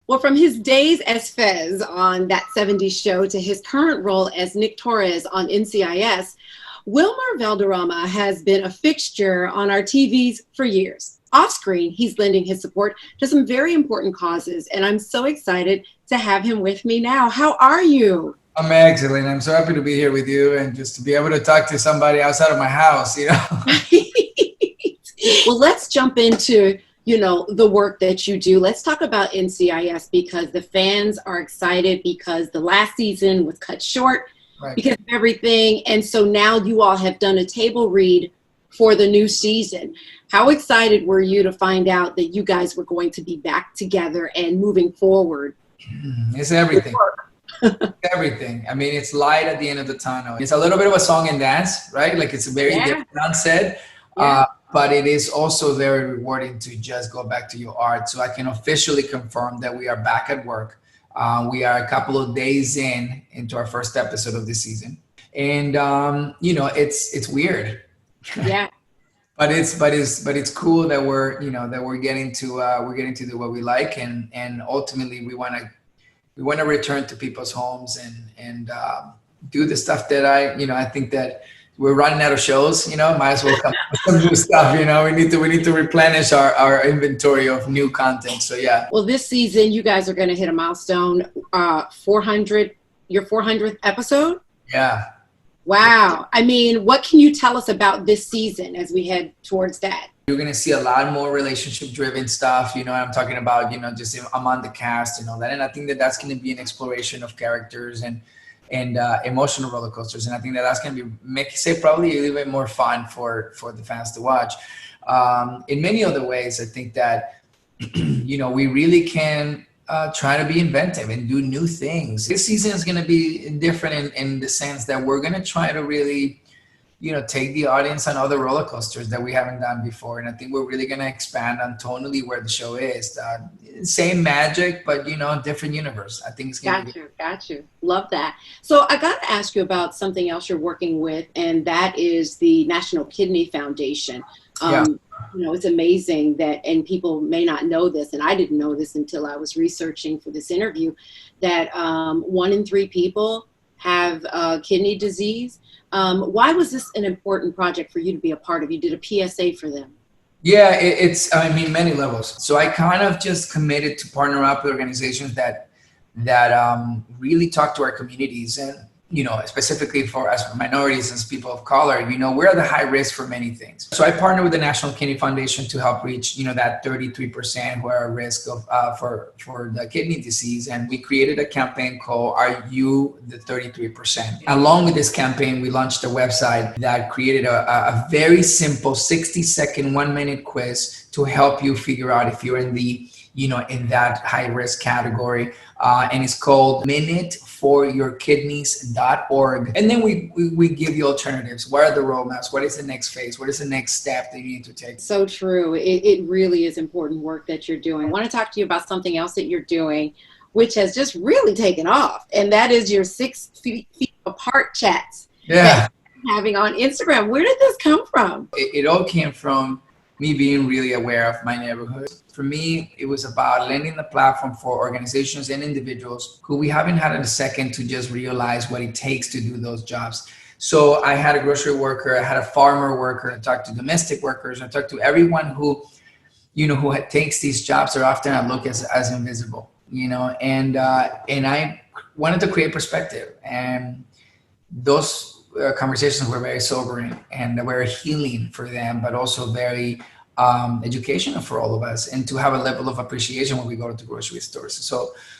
Well, from his days as Fez on That 70s Show to his current role as Nick Torres on NCIS, Wilmer Valderrama has been a fixture on our TVs for years. Off screen, he's lending his support to some very important causes, and I'm so excited to have him with me now. How are you? I'm excellent. I'm so happy to be here with you and just to be able to talk to somebody outside of my house, Well, let's jump into the work that you do. Let's talk about NCIS because the fans are excited because the last season was cut short Right. because of everything. And so now you all have done a table read for the new season. How excited were you to find out that you guys were going to be back together and moving forward? It's everything. Everything. I mean, it's light at the end of the tunnel. It's a little bit of a song and dance, right? Like it's a very different unsaid. Yeah. But it is also very rewarding to just go back to your art. So I can officially confirm that we are back at work. We are a couple of days into our first episode of this season, and it's weird. Yeah. But it's cool that we're getting to do what we like, and ultimately we want to return to people's homes and do the stuff that I think that we're running out of shows, might as well come up with some new stuff, we need to replenish our inventory of new content. So yeah. Well, this season you guys are going to hit a milestone, 400, your 400th episode. Yeah. Wow. I mean, what can you tell us about this season as we head towards that? You're going to see a lot more relationship driven stuff. I'm talking about, just among the cast, that. And I think that that's going to be an exploration of characters and emotional roller coasters. And I think that that's going to be probably a little bit more fun for the fans to watch. In many other ways, I think that, we really can try to be inventive and do new things. This season is going to be different in the sense that we're going to try to really, take the audience on other roller coasters that we haven't done before. And I think we're really going to expand on tonally where the show is. Same magic, but, different universe. I think it's going to be. Got you. Love that. So I got to ask you about something else you're working with, and that is the National Kidney Foundation. It's amazing that, and people may not know this, and I didn't know this until I was researching for this interview, that 1 in 3 people have kidney disease. Why was this an important project for you to be a part of? You did a PSA for them. Yeah, it's many levels. So I kind of just committed to partner up with organizations that really talk to our communities and, specifically for us minorities and people of color, we're at the high risk for many things. So I partnered with the National Kidney Foundation to help reach, that 33% who are at risk of for the kidney disease. And we created a campaign called Are You the 33%? Along with this campaign, we launched a website that created a very simple 60-second, 1-minute quiz to help you figure out if you're in the in that high risk category. And it's called minuteforyourkidneys.org. And then we give you alternatives. What are the roadmaps? What is the next phase? What is the next step that you need to take? So true. It really is important work that you're doing. I want to talk to you about something else that you're doing, which has just really taken off. And that is your 6 feet apart chats. Yeah. That you're having on Instagram. Where did this come from? It all came from me being really aware of my neighborhood. For me, it was about lending the platform for organizations and individuals who we haven't had a second to just realize what it takes to do those jobs. So I had a grocery worker, I had a farmer worker, I talked to domestic workers, I talked to everyone who takes these jobs are often looked as invisible, and I wanted to create perspective, and those conversations were very sobering and were healing for them, but also very educational for all of us, and to have a level of appreciation when we go to the grocery stores.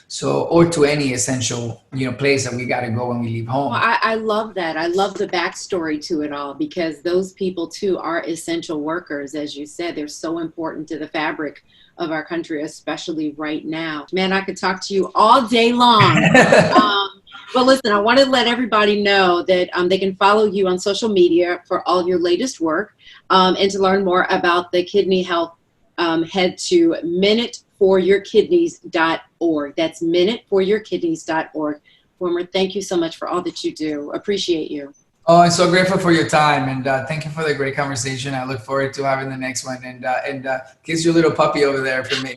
So or to any essential place that we got to go when we leave home. Well, I love that. I love the backstory to it all, because those people too are essential workers. As you said, they're so important to the fabric of our country, especially right now. Man, I could talk to you all day long. But listen, I want to let everybody know that they can follow you on social media for all of your latest work, and to learn more about the kidney health, head to minuteforyourkidneys.org. That's minuteforyourkidneys.org. Wilmer, thank you so much for all that you do. Appreciate you. Oh, I'm so grateful for your time, and thank you for the great conversation. I look forward to having the next one, and kiss your little puppy over there for me.